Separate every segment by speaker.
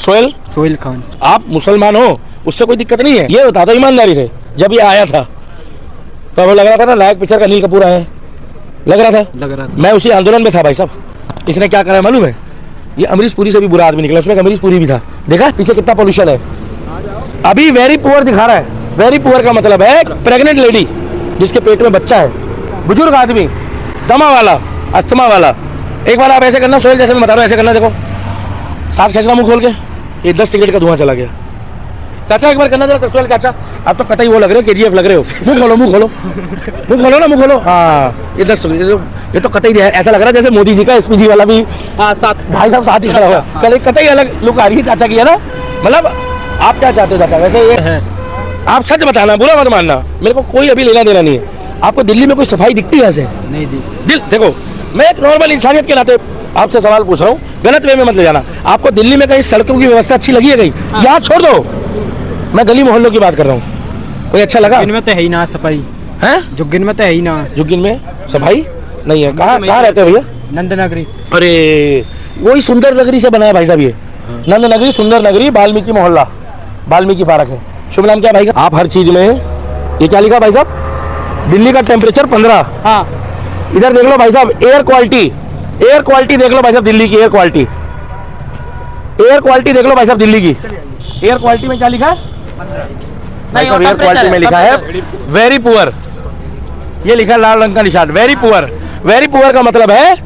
Speaker 1: सोहेल खान।
Speaker 2: आप मुसलमान हो, उससे कोई दिक्कत नहीं है। ये बता दो ईमानदारी से, जब ये आया था तो वो लग रहा था ना लायक पिक्चर का अनिल कपूर आया है, लग रहा था। मैं उसी आंदोलन में था भाई साहब। इसने क्या करा मालूम है? ये अमरीश पुरी से भी बुरा आदमी निकला, उसमें अमरीश पुरी भी था। देखा पीछे कितना पोल्यूशन है। अभी वेरी पुअर दिखा रहा है। वेरी पुअर का मतलब है प्रेग्नेंट लेडी जिसके पेट में बच्चा है, बुजुर्ग आदमी, दमा वाला, अस्थमा वाला। एक बार आप ऐसे करना सोहेल, जैसे मैं बता रहा हूँ ऐसे करना, देखो सांस खींचना मुंह खोल के, ये 10 सिगरेट का धुआं चला गया। चाचा एक बार करना जरा सोहेल चाचा, आप तो कतई वो लग रहे हो, KGF लग रहे हो। मुंह खोलो मुंह खोलो मुंह खोलो ना, मुंह खोलो। हाँ ये 10, ये तो कतई ऐसा लग रहा है जैसे मोदी जी का SPG वाला भी साथ, भाई साहब साथ ही खड़ा हुआ। कल एक कतई अलग लुक आ रही है चाचा की, है ना। मतलब आप क्या चाहते हो चाचा? वैसे ये है, आप सच बताना, बुरा मत मानना, मेरे को कोई अभी लेना देना नहीं है। आपको दिल्ली में कोई सफाई दिखती है ऐसे? नहीं दिल देखो, मैं एक नॉर्मल इंसानियत के नाते आपसे सवाल पूछ रहा हूँ, गलत वे में मत ले जाना। आपको दिल्ली में कहीं सड़कों की व्यवस्था अच्छी लगी है कहीं? यहाँ छोड़ दो, मैं गली मोहल्लों की बात कर रहा हूँ। कोई अच्छा लगा?
Speaker 1: इनमें तो है ही ना सफाई
Speaker 2: है,
Speaker 1: जुग्गिन में तो है ही ना।
Speaker 2: जुग्गिन में सफाई नहीं है? कहाँ रहते हो भैया?
Speaker 1: नंदनगरी।
Speaker 2: अरे वही सुंदर नगरी से बना है भाई साहब ये। नंद नगरी, सुंदर नगरी, वाल्मीकि मोहल्ला, वाल्मीकि पार्क है। शुभ नाम क्या भाई का? आप हर चीज में ये क्या लिखा भाई साहब? दिल्ली का टेम्परेचर 15। हाँ इधर देख लो भाई साहब, एयर क्वालिटी, एयर क्वालिटी देख लो भाई साहब, दिल्ली की एयर क्वालिटी, एयर क्वालिटी देख लो भाई साहब दिल्ली की। एयर क्वालिटी में क्या लिखा है? एयर क्वालिटी में लिखा है वेरी पुअर। ये लिखा है लाल रंग का निशान, वेरी पुअर। वेरी पुअर का मतलब है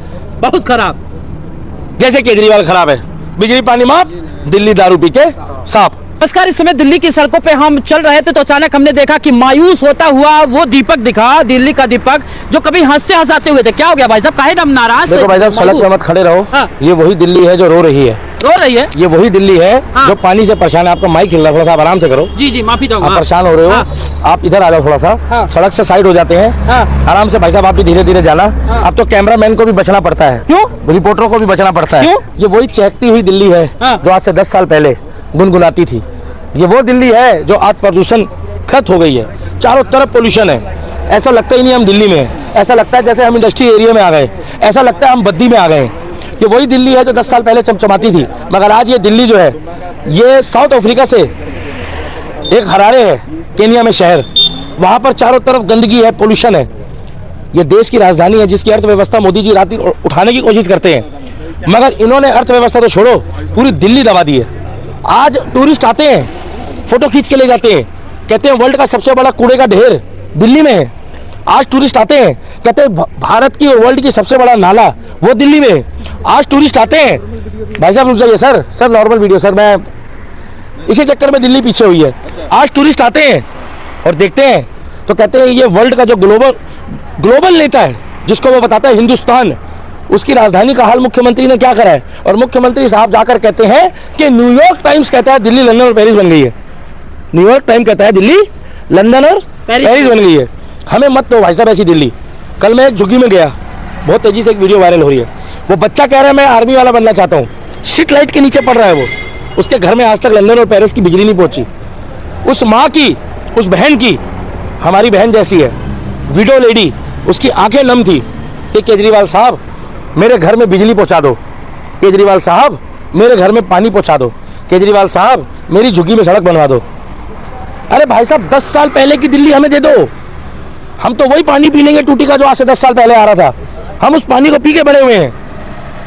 Speaker 1: बहुत खराब।
Speaker 2: जैसे केजरीवाल खराब है, बिजली पानी माफ, दिल्ली दारू पी के साफ।
Speaker 1: नमस्कार, इस समय दिल्ली की सड़कों पे हम चल रहे थे तो अचानक हमने देखा कि मायूस होता हुआ वो दीपक दिखा, दिल्ली का दीपक, जो कभी हंसते हंसाते हुए थे। क्या हो गया भाई साहब, काहे हम नाराज?
Speaker 2: देखो भाई साहब, सड़क पे मत खड़े रहो। हाँ। ये वही दिल्ली है जो रो रही है।
Speaker 1: रो रही है? ये
Speaker 2: वही दिल्ली है। हाँ। जो पानी से परेशान है। आपका माइक हिल रहा है, थोड़ा सा आराम से करो।
Speaker 1: जी माफी चाहूंगा।
Speaker 2: आप परेशान हो रहे हो। हाँ। आप इधर आ जाओ थोड़ा सा। हाँ। सड़क से साइड हो जाते हैं। हाँ। आराम से भाई साहब, आप भी धीरे धीरे जाना। हाँ। अब तो कैमरामैन को भी बचना पड़ता है। क्यों? रिपोर्टरों को भी बचना पड़ता है। ये वही चहकती हुई दिल्ली है जो आज से 10 साल पहले गुनगुनाती थी। ये वो दिल्ली है जो आज प्रदूषण खत्म हो गई है, चारों तरफ पोल्यूशन है। ऐसा लगता ही नहीं हम दिल्ली में हैं। ऐसा लगता है जैसे हम इंडस्ट्री एरिया में आ गए, ऐसा लगता है हम बद्दी में आ गए। ये वही दिल्ली है जो 10 साल पहले चमचमाती थी, मगर आज ये दिल्ली जो है, ये साउथ अफ्रीका से एक हरारे है, केनिया में शहर, वहाँ पर चारों तरफ गंदगी है, पोल्यूशन है। ये देश की राजधानी है जिसकी अर्थव्यवस्था मोदी जी रात दिन उठाने की कोशिश करते हैं, मगर इन्होंने अर्थव्यवस्था तो छोड़ो, पूरी दिल्ली दबा दी है। आज टूरिस्ट आते हैं, फोटो खींच के ले जाते हैं, कहते हैं वर्ल्ड का सबसे बड़ा कूड़े का ढेर दिल्ली में है। आज टूरिस्ट आते हैं, कहते हैं भारत की वर्ल्ड की सबसे बड़ा नाला वो दिल्ली में है। आज टूरिस्ट आते हैं, भाई साहब रुक जाइए सर नॉर्मल वीडियो सर, मैं इसी चक्कर में दिल्ली पीछे हुई है। आज टूरिस्ट आते हैं और देखते हैं तो कहते हैं ये वर्ल्ड का जो ग्लोबल नेता है, जिसको वो बताता है हिंदुस्तान, उसकी राजधानी का हाल मुख्यमंत्री ने क्या करा है। और मुख्यमंत्री साहब जाकर कहते हैं कि न्यूयॉर्क टाइम्स कहता है दिल्ली, लंदन और पेरिस बन गई है। न्यूयॉर्क टाइम कहता है दिल्ली, लंदन और पेरिस बन गई है। हमें मत दो भाई साहब ऐसी दिल्ली। कल मैं एक झुग्गी में गया, बहुत तेजी से एक वीडियो वायरल हो रही है। वो बच्चा कह रहा है मैं आर्मी वाला बनना चाहता हूँ, स्ट्रीट लाइट के नीचे पड़ रहा है वो, उसके घर में आज तक लंदन और पेरिस की बिजली नहीं पहुंची। उस माँ की, उस बहन की, हमारी बहन जैसी है, विडो लेडी, उसकी आंखें नम थी कि केजरीवाल साहब मेरे घर में बिजली पहुंचा दो, केजरीवाल साहब मेरे घर में पानी पहुंचा दो, केजरीवाल साहब मेरी झुग्गी में सड़क बनवा दो। अरे भाई साहब 10 साल पहले की दिल्ली हमें दे दो, हम तो वही पानी पी लेंगे टूटी का जो आज से 10 साल पहले आ रहा था। हम उस पानी को पी के बड़े हुए हैं।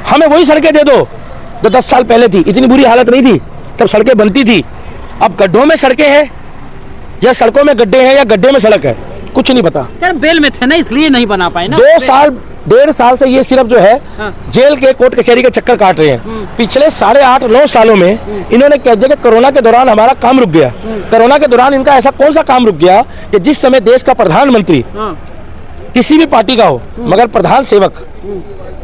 Speaker 2: हमें वही सड़कें दे दो जो 10 साल पहले थी। इतनी बुरी हालत नहीं थी तब सड़कें बनती थी। अब गड्ढों में सड़कें हैं या सड़कों में गड्ढे हैं या गड्ढे में सड़क है, कुछ नहीं पता।
Speaker 1: यार बेल में थे ना, इसलिए नहीं बना पाए ना।
Speaker 2: 2 साल 1.5 साल से ये सिर्फ जो है जेल के कोर्ट कचहरी के चक्कर काट रहे हैं। पिछले 8.5-9 सालों में इन्होंने कह दिया कि कोरोना के दौरान हमारा काम रुक गया। कोरोना के दौरान इनका ऐसा कौन सा काम रुक गया कि जिस समय देश का प्रधानमंत्री किसी भी पार्टी का हो, मगर प्रधान सेवक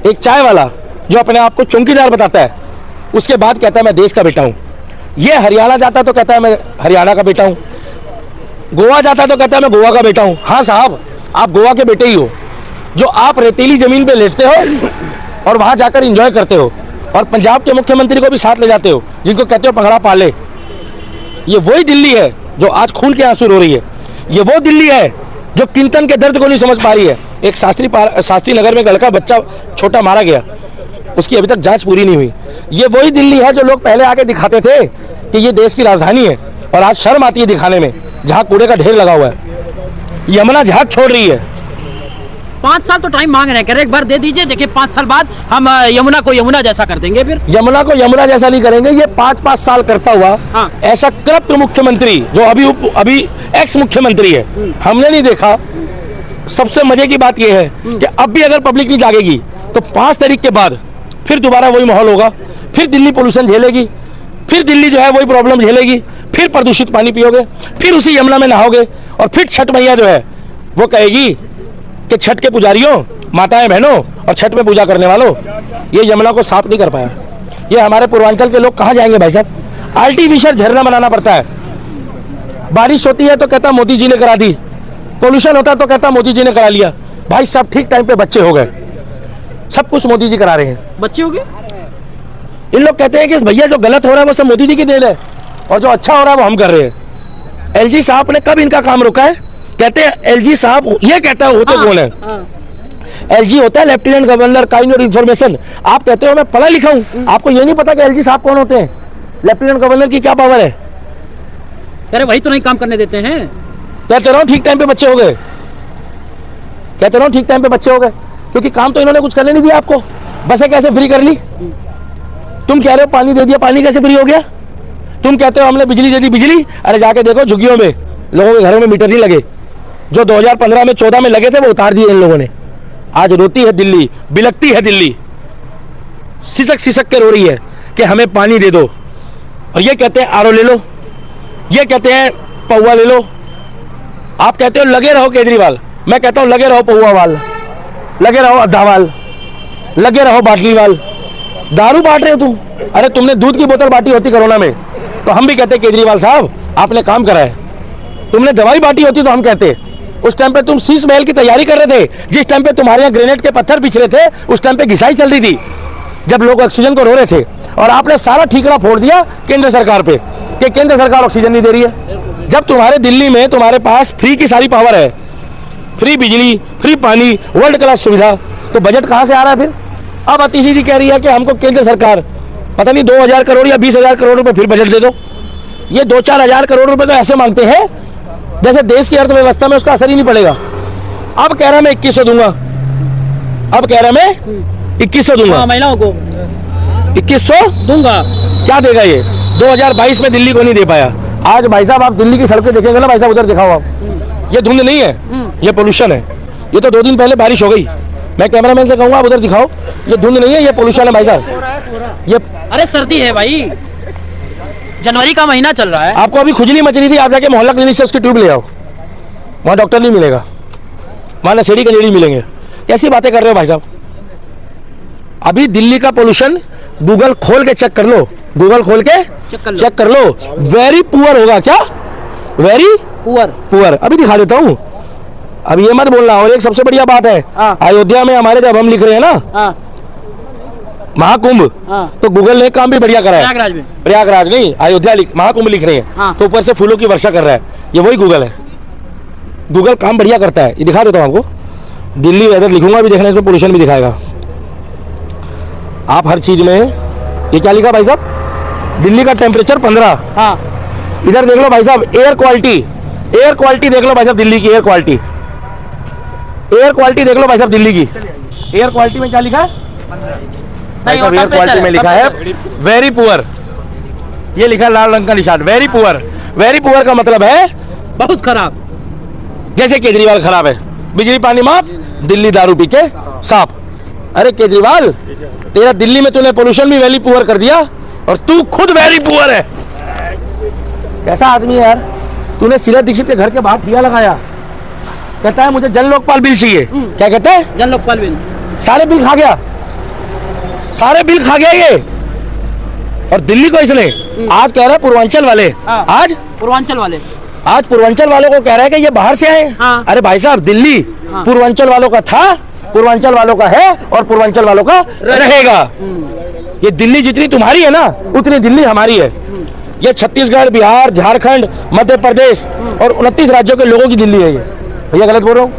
Speaker 2: एक चाय वाला जो अपने आप को चौकीदार बताता है, उसके बाद कहता है मैं देश का बेटा हूँ। ये हरियाणा जाता तो कहता है मैं हरियाणा का बेटा हूँ, गोवा जाता तो कहता है मैं गोवा का बेटा हूँ। हाँ साहब, आप गोवा के बेटे ही हो जो आप रेतीली जमीन पे लेटते हो और वहां जाकर एंजॉय करते हो, और पंजाब के मुख्यमंत्री को भी साथ ले जाते हो जिनको कहते हो पगड़ा पाले। ये वही दिल्ली है जो आज खून के आंसू रो रही है। ये वो दिल्ली है जो किंतन के दर्द को नहीं समझ पा रही है। एक शास्त्री नगर में एक लड़का बच्चा छोटा मारा गया, उसकी अभी तक जांच पूरी नहीं हुई। ये वही दिल्ली है जो लोग पहले आके दिखाते थे कि ये देश की राजधानी है, और आज शर्म आती है दिखाने में, जहां कूड़े का ढेर लगा हुआ है। यमुना झाग छोड़ रही है।
Speaker 1: 5 साल तो टाइम मांग रहे हैं, कह रहे एक बार दे दीजिए, देखिए 5 साल बाद हम यमुना को यमुना जैसा कर देंगे। फिर
Speaker 2: यमुना को यमुना जैसा नहीं करेंगे, ये 5-5 साल करता हुआ
Speaker 1: हाँ।
Speaker 2: ऐसा करप्ट मुख्यमंत्री जो अभी एक्स मुख्यमंत्री है, हमने नहीं देखा। सबसे मजे की बात यह है कि अब भी अगर पब्लिक नहीं जागेगी तो 5 तारीख के बाद फिर दोबारा वही माहौल होगा, फिर दिल्ली पोल्यूशन झेलेगी, फिर दिल्ली जो है वही प्रॉब्लम झेलेगी, फिर प्रदूषित पानी पियोगे, फिर उसी यमुना में नहाओगे, और फिर छठ मैया जो है वो कहेगी कि छठ के पुजारियों, माताएं बहनों और छठ में पूजा करने वालों, ये यमुना को साफ नहीं कर पाया। ये हमारे पूर्वांचल के लोग कहाँ जाएंगे भाई साहब? आर्टिफिशियल झरना बनाना पड़ता है। बारिश होती है तो कहता मोदी जी ने करा दी, पोल्यूशन होता है तो कहता मोदी जी ने करा लिया। भाई साहब ठीक टाइम पे बच्चे हो गए, सब कुछ मोदी जी करा रहे हैं।
Speaker 1: बच्चे हो गए?
Speaker 2: इन लोग कहते हैं कि भैया जो गलत हो रहा है वो सब मोदी जी की देन है, और जो अच्छा हो रहा है वो हम कर रहे हैं। एलजी साहब ने कब इनका काम रोका है? कहते हैं एलजी साहब, ये कहता है होते कौन है? एलजी होता है लेफ्टिनेंट गवर्नर काइंड और इंफॉर्मेशन। आप कहते हो मैं पढ़ा लिखा हूं, आपको ये नहीं पता कि एलजी साहब कौन होते हैं? लेफ्टिनेंट गवर्नर की क्या पावर है?
Speaker 1: अरे वही तो नहीं काम करने देते हैं।
Speaker 2: कहते रहो ठीक टाइम पे बच्चे हो गए, कहते रहो ठीक टाइम पे बच्चे हो गए, क्योंकि काम तो इन्होंने कुछ करने नहीं दिया आपको। बसें कैसे फ्री कर ली? तुम कह रहे हो पानी दे दिया, पानी कैसे फ्री हो गया? तुम कहते हो हमने बिजली दे दी, बिजली, अरे जाके देखो झुग्गियों में लोगों के घरों में मीटर नहीं लगे, जो 2015 में 14 में लगे थे वो उतार दिए इन लोगों ने। आज रोती है दिल्ली, बिलकती है दिल्ली, सिसक सिसक के रो रही है कि हमें पानी दे दो, और ये कहते हैं आरओ ले लो, ये कहते हैं पौवा ले लो। आप कहते हो लगे रहो केजरीवाल, मैं कहता हूं लगे रहो पौवा वाल, लगे रहो अड्डा वाल, लगे रहो बाटली वाल। दारू बांट रहे हो तुम? अरे तुमने दूध की बोतल बांटी होती कोरोना में तो हम भी कहते केजरीवाल साहब आपने काम करा है। तुमने दवाई बांटी होती तो हम कहते। उस टाइम पे तुम शीश महल की तैयारी कर रहे थे, जिस टाइम पे तुम्हारे यहाँ ग्रेनेड के पत्थर बिछ रहे थे, उस टाइम पे घिसाई चल रही थी, जब लोग ऑक्सीजन को रो रहे थे, और आपने सारा ठीकरा फोड़ दिया केंद्र सरकार पे कि केंद्र सरकार ऑक्सीजन नहीं दे रही है। जब तुम्हारे दिल्ली में तुम्हारे पास फ्री की सारी पावर है, फ्री बिजली, फ्री पानी, वर्ल्ड क्लास सुविधा, तो बजट कहां से आ रहा है फिर? अब अतिशी जी कह रही है कि हमको केंद्र सरकार पता नहीं 2000 करोड़ या 20,000 करोड़ रुपए फिर बजट दे दो। ये 2-4 हजार करोड़ रुपए तो ऐसे मांगते हैं जैसे देश की अर्थव्यवस्था में उसका असर ही नहीं पड़ेगा। अब कह रहा मैं 2100 दूंगा, अब कह रहा मैं 2100 दूंगा,
Speaker 1: महिलाओं को
Speaker 2: 2100
Speaker 1: दूंगा।
Speaker 2: क्या देगा ये? 2022 में दिल्ली को नहीं दे पाया। आज भाई साहब आप दिल्ली की सड़कें देखेंगे ना भाई साहब, उधर दिखाओ आप, ये धुंध नहीं है, ये पोल्यूशन है। ये तो 2 दिन पहले बारिश हो गई, मैं कैमरामैन से कहूंगा आप उधर दिखाओ, ये धुंध नहीं है, ये पोल्यूशन है भाई साहब। ये
Speaker 1: अरे सर्दी है भाई, जनवरी का महीना चल रहा है।
Speaker 2: आपको अभी खुजली मच रही थी, आप जाके मोहल्ला क्लिनिक से उसकी ट्यूब ले आओ, वहां डॉक्टर नहीं मिलेगा, वहां नशेड़ी कंजेड़ी मिलेंगे। कैसी बातें कर रहे हो भाई साहब? अभी दिल्ली का पोल्यूशन गूगल खोल के चेक कर लो, गूगल खोल के चेक कर लो, वेरी पुअर होगा। क्या वेरी पुअर? अभी दिखा देता हूँ, अब ये मत बोलना। और एक सबसे बढ़िया बात है, अयोध्या में हमारे जब हम लिख रहे हैं ना महाकुंभ, तो गूगल ने काम भी बढ़िया करा है। प्रयागराज नहीं, अयोध्या महाकुंभ लिख रहे हैं, तो ऊपर से फूलों की वर्षा कर रहा है, ये वही गूगल है। गूगल काम बढ़िया करता है, ये दिखा देता हूँ आपको। दिल्ली वेदर लिखूंगा भी, देखना इसमें पोल्यूशन भी दिखाएगा। आप हर चीज में, ये क्या लिखा भाई साहब? दिल्ली का टेम्परेचर 15। इधर देख लो भाई साहब, एयर क्वालिटी, एयर क्वालिटी देख लो भाई साहब, दिल्ली की एयर क्वालिटी, एयर क्वालिटी देख लो भाई साहब दिल्ली की। एयर क्वालिटी में क्या लिखा है? एयर क्वालिटी में लिखा है वेरी पुअर, ये लिखा है लाल रंग का निशान, वेरी पुअर। वेरी पुअर का मतलब है
Speaker 1: बहुत खराब।
Speaker 2: जैसे केजरीवाल खराब है, बिजली पानी माफ, दिल्ली दारू पी के साफ। अरे केजरीवाल, तेरा दिल्ली में तूने पोल्यूशन भी वेरी पुअर कर दिया, और तू खुद वेरी पुअर है। कैसा आदमी है यार? तूने शीला दीक्षित के घर के बाहर ठिया लगाया, कहता है मुझे जन लोकपाल बिल चाहिए। क्या कहता है?
Speaker 1: जन लोकपाल बिल।
Speaker 2: सारे बिल खा गया, सारे बिल खा गया ये। और दिल्ली को इसने आज कह रहा है पूर्वांचल वाले, आज
Speaker 1: पूर्वांचल वाले,
Speaker 2: आज पूर्वांचल वालों को कह रहा है कि ये बाहर से आए। अरे भाई साहब, दिल्ली पूर्वांचल वालों का था, पूर्वांचल वालों का है, और पूर्वांचल वालों का रहेगा। ये दिल्ली जितनी तुम्हारी है ना, उतनी दिल्ली हमारी है। ये छत्तीसगढ़, बिहार, झारखंड, मध्य प्रदेश और 29 राज्यों के लोगों की दिल्ली है ये। भैया गलत बोल रहा हूँ?